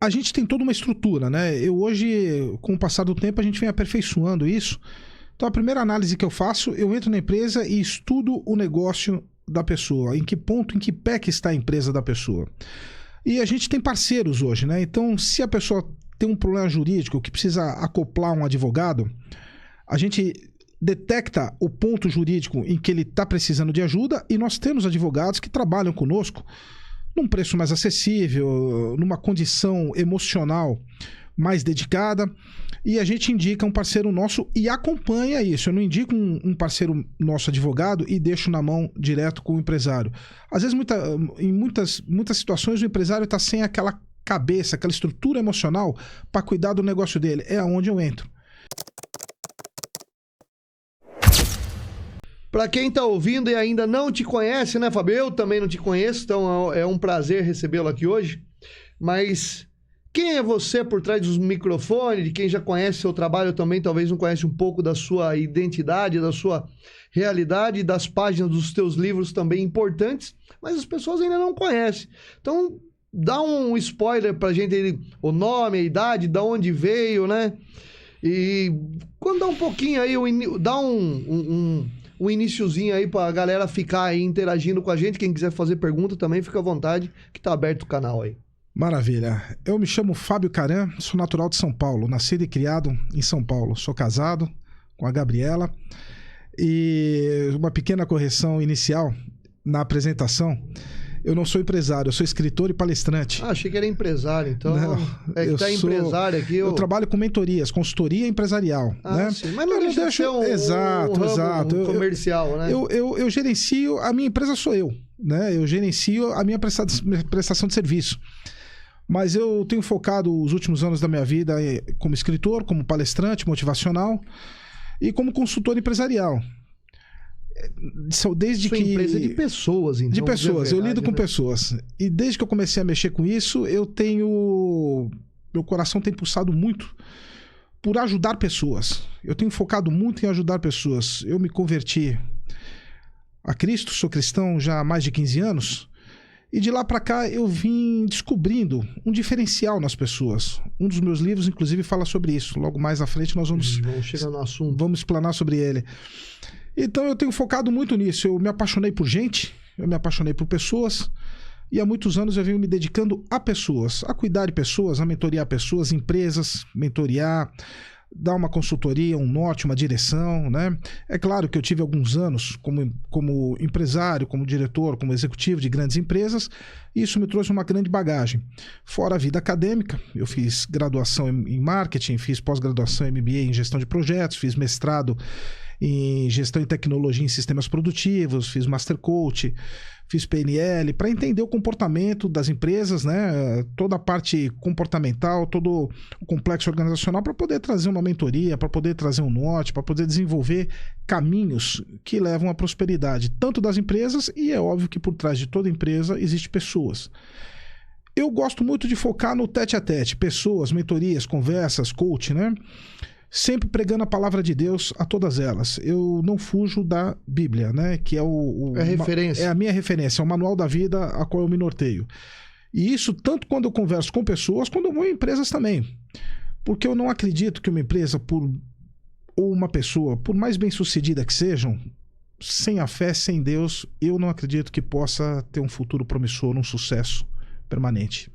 A gente tem toda uma estrutura, né? Eu hoje, com o passar do tempo, a gente vem aperfeiçoando isso. Então, a primeira análise que eu faço, eu entro na empresa e estudo o negócio da pessoa. Em que ponto, em que pé que está a empresa da pessoa. E a gente tem parceiros hoje, né? Então, se a pessoa tem um problema jurídico que precisa acoplar um advogado, a gente detecta o ponto jurídico em que ele está precisando de ajuda e nós temos advogados que trabalham conosco num preço mais acessível, numa condição emocional mais dedicada, e a gente indica um parceiro nosso e acompanha isso. Eu não indico um parceiro nosso advogado e deixo na mão direto com o empresário. Às vezes, em muitas situações, o empresário está sem aquela cabeça, aquela estrutura emocional para cuidar do negócio dele. É aonde eu entro. Para quem está ouvindo e ainda não te conhece, né, Fábio? Eu também não te conheço, então é um prazer recebê-lo aqui hoje. Mas quem é você por trás dos microfones? De quem já conhece seu trabalho também, talvez não conhece um pouco da sua identidade, da sua realidade, das páginas dos teus livros também importantes, mas as pessoas ainda não conhecem. Então, dá um spoiler pra gente aí, o nome, a idade, de onde veio, né? E quando dá um pouquinho aí, dá um iniciozinho aí pra galera ficar aí interagindo com a gente. Quem quiser fazer pergunta também, fica à vontade, que tá aberto o canal aí. Maravilha. Eu me chamo Fábio Caram, sou natural de São Paulo, nascido e criado em São Paulo. Sou casado com a Gabriela. E uma pequena correção inicial na apresentação. Eu não sou empresário, eu sou escritor e palestrante. Ah, achei que era empresário, então. Não, é que tá empresário aqui. Eu trabalho com mentorias, consultoria empresarial. Né? Sim. Mas não deixa de ser Exato. Comercial, né? Eu gerencio, a minha empresa sou eu. Né? Eu gerencio a minha prestação de serviço. Mas eu tenho focado os últimos anos da minha vida como escritor, como palestrante motivacional e como consultor empresarial. Desde Sua empresa é de pessoas, então. De pessoas, eu lido com pessoas. E desde que eu comecei a mexer com isso, meu coração tem pulsado muito por ajudar pessoas. Eu tenho focado muito em ajudar pessoas. Eu me converti a Cristo, sou cristão já há mais de 15 anos. E de lá para cá eu vim descobrindo um diferencial nas pessoas. Um dos meus livros, inclusive, fala sobre isso. Logo mais à frente nós vamos chegar no assunto. Vamos explanar sobre ele. Então eu tenho focado muito nisso. Eu me apaixonei por gente, eu me apaixonei por pessoas. E há muitos anos eu venho me dedicando a pessoas, a cuidar de pessoas, a mentorear pessoas, empresas, mentorear, dar uma consultoria, um norte, uma direção, né? É claro que eu tive alguns anos como empresário, como diretor, como executivo de grandes empresas, e isso me trouxe uma grande bagagem. Fora a vida acadêmica, eu fiz graduação em marketing, fiz pós-graduação em MBA em gestão de projetos, fiz mestrado em gestão e tecnologia em sistemas produtivos, fiz Master Coach, fiz PNL, para entender o comportamento das empresas, né? Toda a parte comportamental, todo o complexo organizacional, para poder trazer uma mentoria, para poder trazer um norte, para poder desenvolver caminhos que levam à prosperidade, tanto das empresas, e é óbvio que por trás de toda empresa existem pessoas. Eu gosto muito de focar no tete-a-tete, pessoas, mentorias, conversas, coach, né? Sempre pregando a palavra de Deus a todas elas. Eu não fujo da Bíblia, né? Que é a referência. É a minha referência, é o manual da vida a qual eu me norteio. E isso tanto quando eu converso com pessoas, quando eu vou em empresas também. Porque eu não acredito que uma empresa ou uma pessoa, por mais bem-sucedida que sejam, sem a fé, sem Deus, eu não acredito que possa ter um futuro promissor, um sucesso permanente.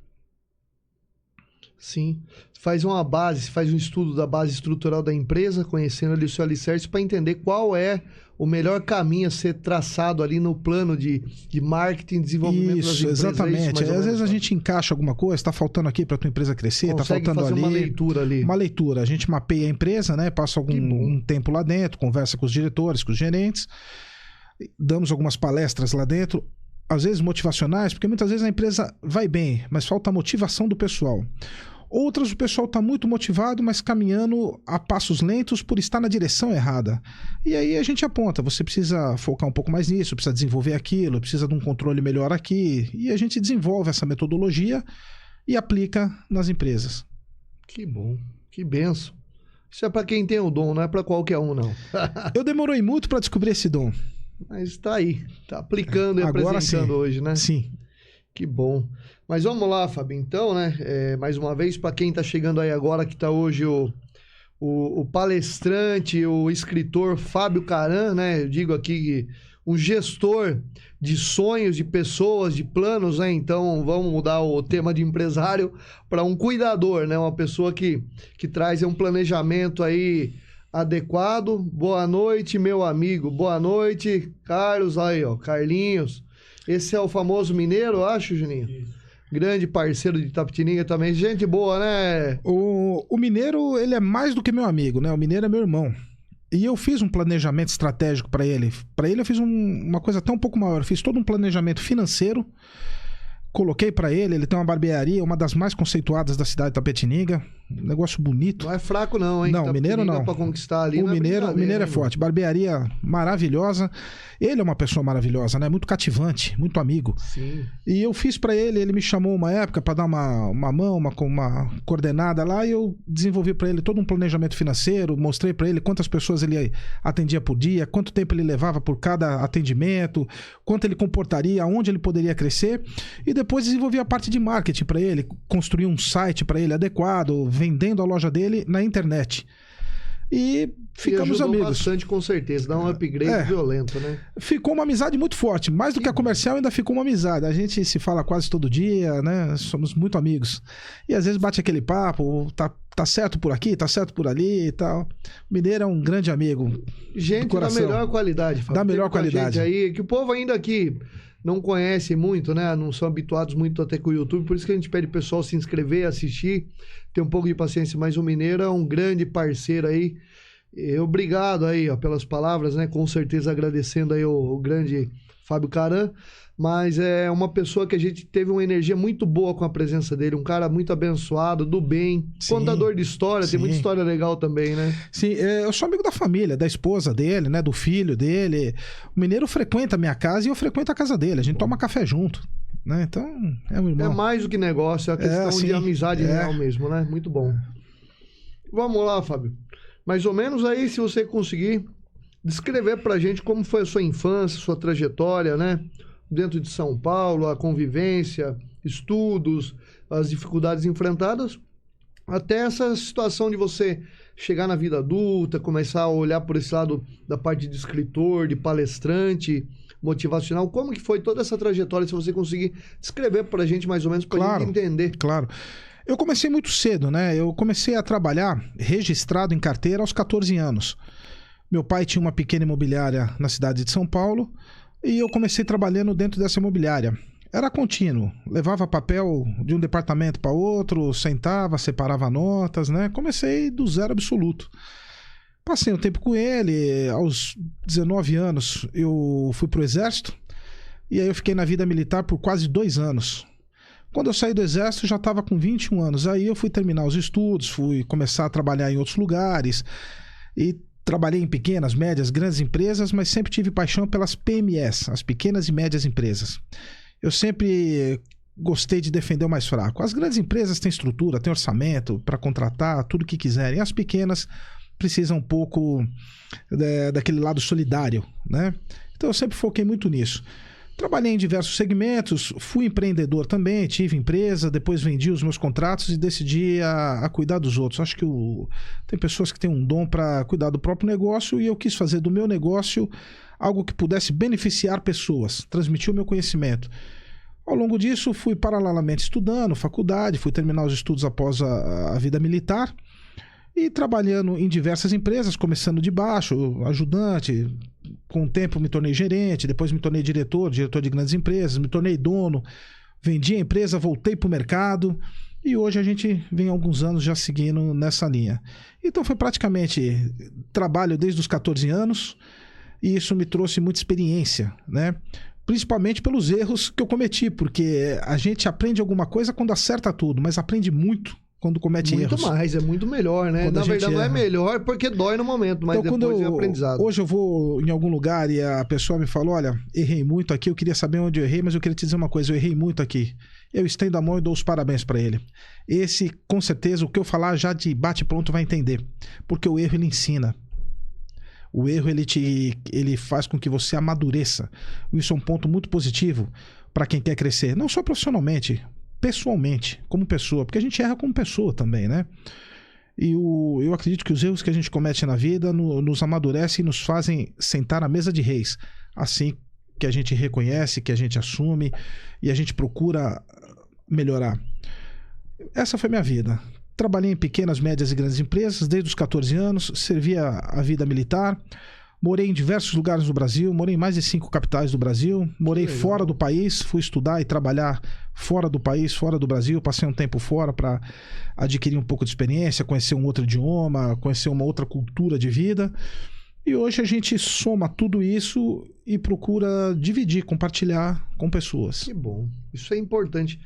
Sim. Faz um estudo da base estrutural da empresa, conhecendo ali o seu alicerce, para entender qual é o melhor caminho a ser traçado ali no plano de marketing e desenvolvimento das empresas. Exatamente. Às vezes a gente encaixa alguma coisa, está faltando aqui para a tua empresa crescer, está faltando fazer ali. Uma leitura ali. Uma leitura. A gente mapeia a empresa, né? Passa um tempo lá dentro, conversa com os diretores, com os gerentes, damos algumas palestras lá dentro, às vezes motivacionais, porque muitas vezes a empresa vai bem, mas falta a motivação do pessoal. Outras, o pessoal está muito motivado, mas caminhando a passos lentos por estar na direção errada. E aí a gente aponta, você precisa focar um pouco mais nisso, precisa desenvolver aquilo, precisa de um controle melhor aqui. E a gente desenvolve essa metodologia e aplica nas empresas. Que bom, que benção. Isso é para quem tem o dom, não é para qualquer um, não. Eu demorei muito para descobrir esse dom. Mas está aí, está aplicando e agora apresentando hoje, né? Sim. Que bom. Mas vamos lá, Fábio, então, né? Mais uma vez, para quem está chegando aí agora, que está hoje o palestrante, o escritor Fábio Caran, né? Eu digo aqui, um gestor de sonhos, de pessoas, de planos, né? Então, vamos mudar o tema de empresário para um cuidador, né? Uma pessoa que traz um planejamento aí adequado. Boa noite, meu amigo. Boa noite, Carlos. Aí, ó, Carlinhos. Esse é o famoso mineiro, eu acho, Juninho? Isso. Grande parceiro de Itapetininga também. Gente boa, né? O mineiro, ele é mais do que meu amigo, né? O mineiro é meu irmão. E eu fiz um planejamento estratégico para ele. Para ele eu fiz uma coisa até um pouco maior. Eu fiz todo um planejamento financeiro. Coloquei para ele tem uma barbearia, uma das mais conceituadas da cidade de Itapetininga. Um negócio bonito. Não é fraco não, hein? Não, mineiro não. Pra conquistar ali, o mineiro é forte. Barbearia maravilhosa. Ele é uma pessoa maravilhosa, né? Muito cativante, muito amigo. Sim. E eu fiz para ele me chamou uma época para dar uma mão, uma coordenada lá, e eu desenvolvi para ele todo um planejamento financeiro, mostrei para ele quantas pessoas ele atendia por dia, quanto tempo ele levava por cada atendimento, quanto ele comportaria, aonde ele poderia crescer, e depois desenvolvi a parte de marketing para ele, construí um site para ele adequado, vendendo a loja dele na internet. E ficamos amigos. Bastante, com certeza. Dá um upgrade violento, né? Ficou uma amizade muito forte. Mais do que a comercial, ainda ficou uma amizade. A gente se fala quase todo dia, né? Somos muito amigos. E às vezes bate aquele papo, tá certo por aqui, tá certo por ali e tal. Mineiro é um grande amigo. Gente da melhor qualidade, Fábio. Da melhor qualidade. Gente aí, que o povo ainda aqui não conhece muito, né? Não são habituados muito até com o YouTube. Por isso que a gente pede o pessoal se inscrever, assistir, ter um pouco de paciência. Mas o Mineiro é um grande parceiro aí. Obrigado aí, ó, pelas palavras, né? Com certeza agradecendo aí o grande Fábio Caran. Mas é uma pessoa que a gente teve uma energia muito boa com a presença dele. Um cara muito abençoado, do bem. Sim, contador de história, tem muita história legal também, né? Sim, eu sou amigo da família, da esposa dele, né? Do filho dele. O Mineiro frequenta a minha casa e eu frequento a casa dele. A gente toma café junto, né? Então, é um irmão. É mais do que negócio, é uma questão de amizade real mesmo, né? Muito bom. Vamos lá, Fábio. Mais ou menos aí, se você conseguir descrever pra gente como foi a sua infância, sua trajetória, né? Dentro de São Paulo, a convivência, estudos, as dificuldades enfrentadas, até essa situação de você chegar na vida adulta, começar a olhar por esse lado da parte de escritor, de palestrante, motivacional. Como que foi toda essa trajetória, se você conseguir descrever pra gente mais ou menos, pra gente entender. Claro. Eu comecei muito cedo, né? Eu comecei a trabalhar registrado em carteira aos 14 anos. Meu pai tinha uma pequena imobiliária na cidade de São Paulo e eu comecei trabalhando dentro dessa imobiliária. Era contínuo, levava papel de um departamento para outro, sentava, separava notas, né? Comecei do zero absoluto. Passei um tempo com ele, aos 19 anos eu fui pro Exército e aí eu fiquei na vida militar por quase 2 anos. Quando eu saí do Exército, já estava com 21 anos. Aí eu fui terminar os estudos, fui começar a trabalhar em outros lugares. E trabalhei em pequenas, médias, grandes empresas, mas sempre tive paixão pelas PMEs, as pequenas e médias empresas. Eu sempre gostei de defender o mais fraco. As grandes empresas têm estrutura, têm orçamento para contratar, tudo o que quiserem. As pequenas precisam um pouco daquele lado solidário, né? Então eu sempre foquei muito nisso. Trabalhei em diversos segmentos, fui empreendedor também, tive empresa, depois vendi os meus contratos e decidi a cuidar dos outros. Acho que tem pessoas que têm um dom para cuidar do próprio negócio e eu quis fazer do meu negócio algo que pudesse beneficiar pessoas, transmitir o meu conhecimento. Ao longo disso, fui paralelamente estudando, faculdade, fui terminar os estudos após a vida militar e trabalhando em diversas empresas, começando de baixo, ajudante. Com o tempo me tornei gerente, depois me tornei diretor de grandes empresas, me tornei dono, vendi a empresa, voltei para o mercado e hoje a gente vem há alguns anos já seguindo nessa linha. Então foi praticamente trabalho desde os 14 anos e isso me trouxe muita experiência, né? Principalmente pelos erros que eu cometi, porque a gente aprende alguma coisa quando acerta tudo, mas aprende muito quando comete erros. Muito mais, é muito melhor, né? Na verdade não é melhor porque dói no momento, mas então, depois é aprendizado. Hoje eu vou em algum lugar e a pessoa me fala, olha, errei muito aqui, eu queria saber onde eu errei, mas eu queria te dizer uma coisa, eu errei muito aqui. Eu estendo a mão e dou os parabéns para ele. Esse, com certeza, o que eu falar já de bate-pronto vai entender, porque o erro ele ensina. O erro ele faz com que você amadureça. Isso é um ponto muito positivo. para quem quer crescer, não só profissionalmente, pessoalmente, como pessoa, porque a gente erra como pessoa também, né? E eu acredito que os erros que a gente comete na vida nos amadurecem e nos fazem sentar na mesa de reis. Assim que a gente reconhece, que a gente assume e a gente procura melhorar. Essa foi minha vida. Trabalhei em pequenas, médias e grandes empresas desde os 14 anos, servia a vida militar, morei em diversos lugares do Brasil, morei em mais de 5 capitais do Brasil, morei fora do país, fui estudar e trabalhar fora do país, fora do Brasil, passei um tempo fora para adquirir um pouco de experiência, conhecer um outro idioma, conhecer uma outra cultura de vida. E hoje a gente soma tudo isso e procura dividir, compartilhar com pessoas. Que bom. Isso é importante,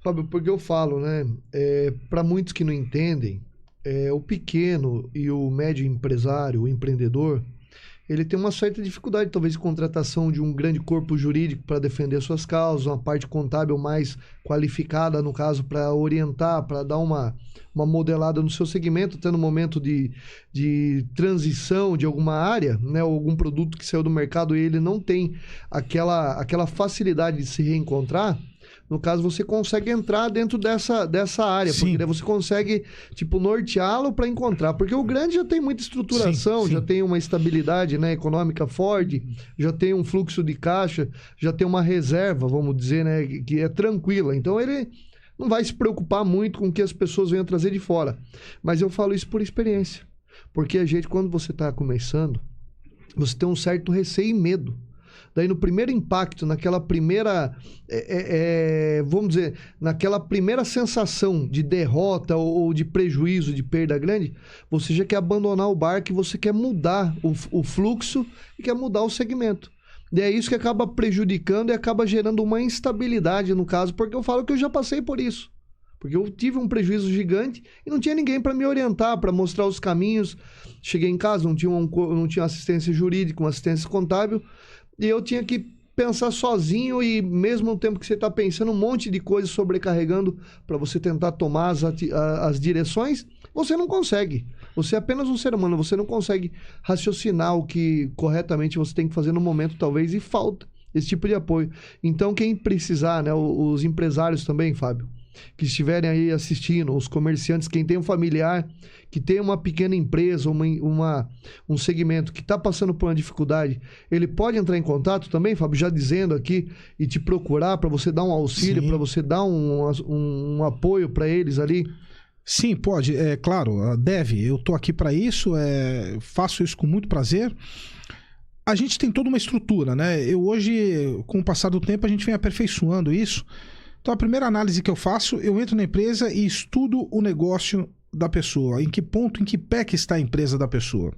Fábio, porque eu falo, né? Para muitos que não entendem, o pequeno e o médio empresário, o empreendedor, ele tem uma certa dificuldade, talvez, de contratação de um grande corpo jurídico para defender suas causas, uma parte contábil mais qualificada, no caso, para orientar, para dar uma modelada no seu segmento, até no momento de transição de alguma área, né, ou algum produto que saiu do mercado e ele não tem aquela facilidade de se reencontrar. No caso, você consegue entrar dentro dessa área, Sim. porque daí você consegue, tipo, norteá-lo para encontrar. Porque o grande já tem muita estruturação, Sim. já tem uma estabilidade, né, econômica forte, já tem um fluxo de caixa, já tem uma reserva, vamos dizer, né, que é tranquila. Então, ele não vai se preocupar muito com o que as pessoas venham trazer de fora. Mas eu falo isso por experiência. Porque a gente, quando você está começando, você tem um certo receio e medo. Daí no primeiro impacto, naquela primeira, vamos dizer, naquela primeira sensação de derrota ou de prejuízo, de perda grande, você já quer abandonar o barco e você quer mudar o fluxo e quer mudar o segmento. E é isso que acaba prejudicando e acaba gerando uma instabilidade no caso, porque eu falo que eu já passei por isso. Porque eu tive um prejuízo gigante e não tinha ninguém para me orientar, para mostrar os caminhos. Cheguei em casa, não tinha assistência jurídica, uma assistência contábil, e eu tinha que pensar sozinho e mesmo no tempo que você está pensando um monte de coisas sobrecarregando para você tentar tomar as direções, você não consegue. Você é apenas um ser humano, você não consegue raciocinar o que corretamente você tem que fazer no momento, talvez, e falta esse tipo de apoio. Então, quem precisar, né, os empresários também, Fábio, que estiverem aí assistindo, os comerciantes, quem tem um familiar que tem uma pequena empresa, um segmento que está passando por uma dificuldade, ele pode entrar em contato também, Fábio, já dizendo aqui, e te procurar para você dar um auxílio, para você dar um apoio para eles ali? Sim, pode, claro, deve. Eu estou aqui para isso, faço isso com muito prazer. A gente tem toda uma estrutura, né? Eu hoje, com o passar do tempo, a gente vem aperfeiçoando isso. Então, a primeira análise que eu faço, eu entro na empresa e estudo o negócio da pessoa. Em que ponto, em que pé que está a empresa da pessoa.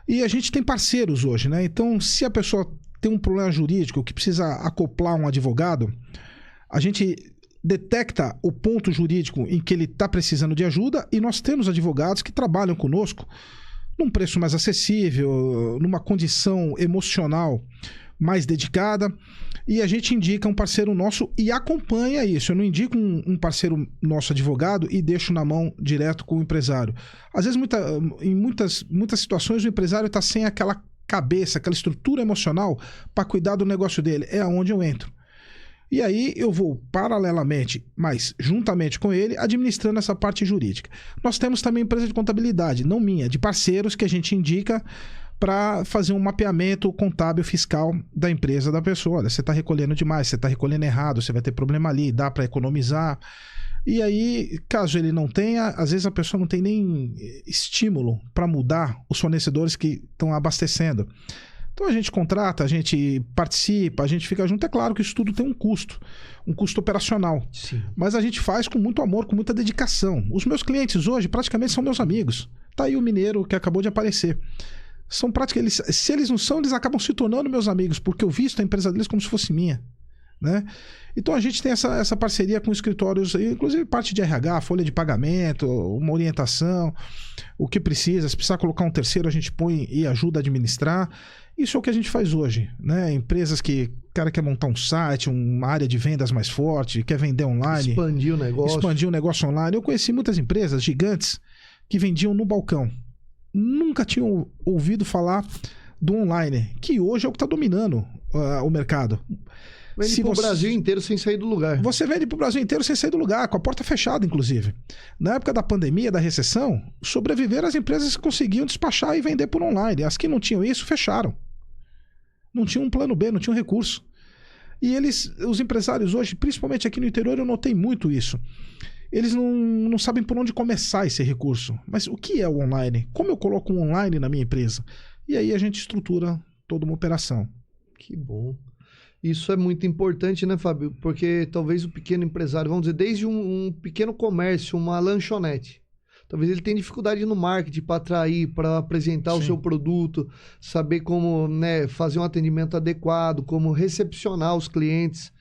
E a gente tem parceiros hoje, né? Então, se a pessoa tem um problema jurídico que precisa acoplar um advogado, a gente detecta o ponto jurídico em que ele está precisando de ajuda e nós temos advogados que trabalham conosco num preço mais acessível, numa condição emocional mais dedicada, e a gente indica um parceiro nosso e acompanha isso. Eu não indico um parceiro nosso advogado e deixo na mão direto com o empresário. Às vezes, em muitas situações, o empresário está sem aquela cabeça, aquela estrutura emocional para cuidar do negócio dele. É onde eu entro. E aí eu vou paralelamente, mas juntamente com ele, administrando essa parte jurídica. Nós temos também empresa de contabilidade, não minha, de parceiros que a gente indica para fazer um mapeamento contábil fiscal da empresa da pessoa. Olha, você está recolhendo demais, você está recolhendo errado, você vai ter problema ali, dá para economizar. E aí, caso ele não tenha, às vezes a pessoa não tem nem estímulo para mudar os fornecedores que estão abastecendo. Então a gente contrata, a gente participa, a gente fica junto. É claro que isso tudo tem um custo operacional. Sim. Mas a gente faz com muito amor, com muita dedicação. Os meus clientes hoje praticamente são meus amigos. Tá aí o mineiro que acabou de aparecer. São praticamente, se eles não são, eles acabam se tornando meus amigos, porque eu visto a empresa deles como se fosse minha, né? Então a gente tem essa parceria com escritórios, inclusive parte de RH, folha de pagamento, uma orientação, o que precisa. Se precisar colocar um terceiro, a gente põe e ajuda a administrar. Isso é o que a gente faz hoje, né? Empresas que o cara quer montar um site, uma área de vendas mais forte, quer vender online. Expandir o negócio online. Eu conheci muitas empresas gigantes que vendiam no balcão. Nunca tinham ouvido falar do online, que hoje é o que está dominando o mercado. Vende pro Brasil inteiro sem sair do lugar. Você vende pro Brasil inteiro sem sair do lugar, com a porta fechada, inclusive. Na época da pandemia, da recessão, sobreviveram as empresas que conseguiam despachar e vender por online. As que não tinham isso, fecharam. Não tinham um plano B, não tinham recurso. E os empresários hoje, principalmente aqui no interior, eu notei muito isso. Eles não sabem por onde começar esse recurso. Mas o que é o online? Como eu coloco um online na minha empresa? E aí a gente estrutura toda uma operação. Que bom. Isso é muito importante, né, Fábio? Porque talvez o pequeno empresário, vamos dizer, desde um pequeno comércio, uma lanchonete, talvez ele tenha dificuldade no marketing para atrair, para apresentar o seu produto, saber como, né, fazer um atendimento adequado, como recepcionar os clientes.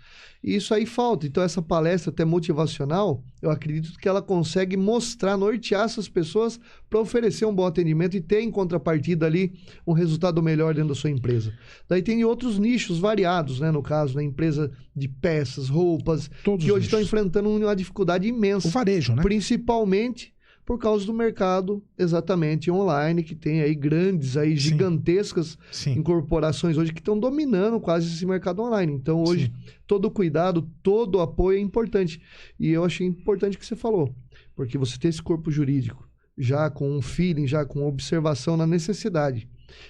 E isso aí falta. Então, essa palestra até motivacional, eu acredito que ela consegue mostrar, nortear essas pessoas para oferecer um bom atendimento e ter em contrapartida ali um resultado melhor dentro da sua empresa. Daí tem outros nichos variados, né? No caso, na empresa de peças, roupas, Todos que hoje nichos. estão enfrentando uma dificuldade imensa. O varejo, né? Principalmente por causa do mercado exatamente online, que tem aí grandes, aí gigantescas incorporações hoje que estão dominando quase esse mercado online. Então hoje todo cuidado, todo apoio é importante. E eu achei importante o que você falou, porque você ter esse corpo jurídico já com um feeling, já com observação na necessidade,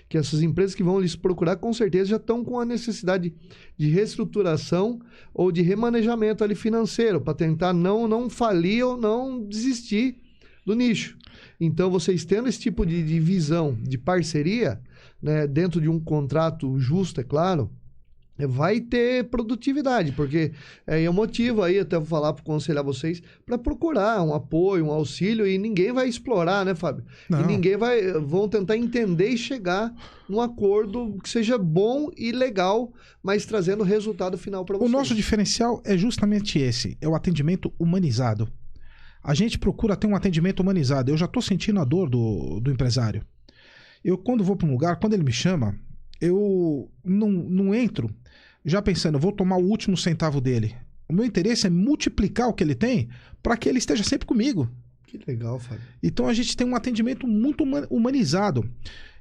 que essas empresas que vão lhes procurar com certeza já estão com a necessidade de reestruturação ou de remanejamento ali financeiro, para tentar não falir ou não desistir do nicho. Então, vocês tendo esse tipo de visão, de parceria, né, dentro de um contrato justo, é claro, vai ter produtividade, porque eu motivo aí, até vou falar para aconselhar vocês, para procurar um apoio, um auxílio, e ninguém vai explorar, né, Fábio? Não. E vão tentar entender e chegar num acordo que seja bom e legal, mas trazendo resultado final para vocês. O nosso diferencial é justamente esse, é o atendimento humanizado. A gente procura ter um atendimento humanizado. Eu já estou sentindo a dor do empresário. Eu, quando vou para um lugar, quando ele me chama, eu não entro já pensando, eu vou tomar o último centavo dele. O meu interesse é multiplicar o que ele tem para que ele esteja sempre comigo. Que legal, Fábio. Então a gente tem um atendimento muito humanizado.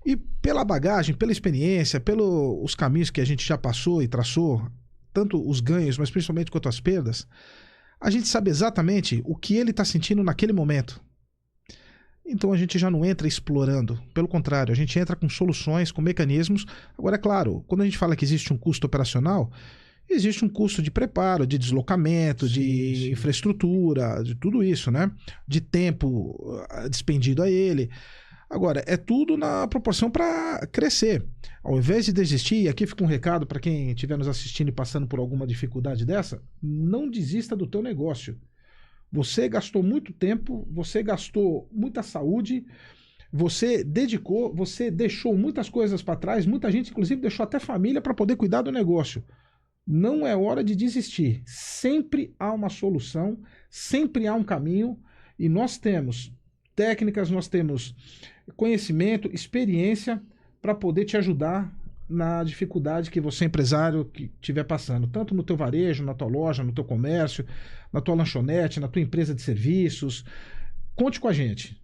E pela bagagem, pela experiência, pelos caminhos que a gente já passou e traçou, tanto os ganhos, mas principalmente quanto as perdas, a gente sabe exatamente o que ele está sentindo naquele momento. Então a gente já não entra explorando. Pelo contrário, a gente entra com soluções, com mecanismos. Agora, é claro, quando a gente fala que existe um custo operacional, existe um custo de preparo, de deslocamento, de infraestrutura, de tudo isso, né? De tempo despendido a ele. Agora, é tudo na proporção para crescer. Ao invés de desistir, e aqui fica um recado para quem estiver nos assistindo e passando por alguma dificuldade dessa, não desista do teu negócio. Você gastou muito tempo, você gastou muita saúde, você dedicou, você deixou muitas coisas para trás, muita gente, inclusive, deixou até família para poder cuidar do negócio. Não é hora de desistir. Sempre há uma solução, sempre há um caminho, e nós temos técnicas, nós temos conhecimento, experiência para poder te ajudar na dificuldade que você, empresário, que estiver passando, tanto no teu varejo, na tua loja, no teu comércio, na tua lanchonete, na tua empresa de serviços. Conte com a gente.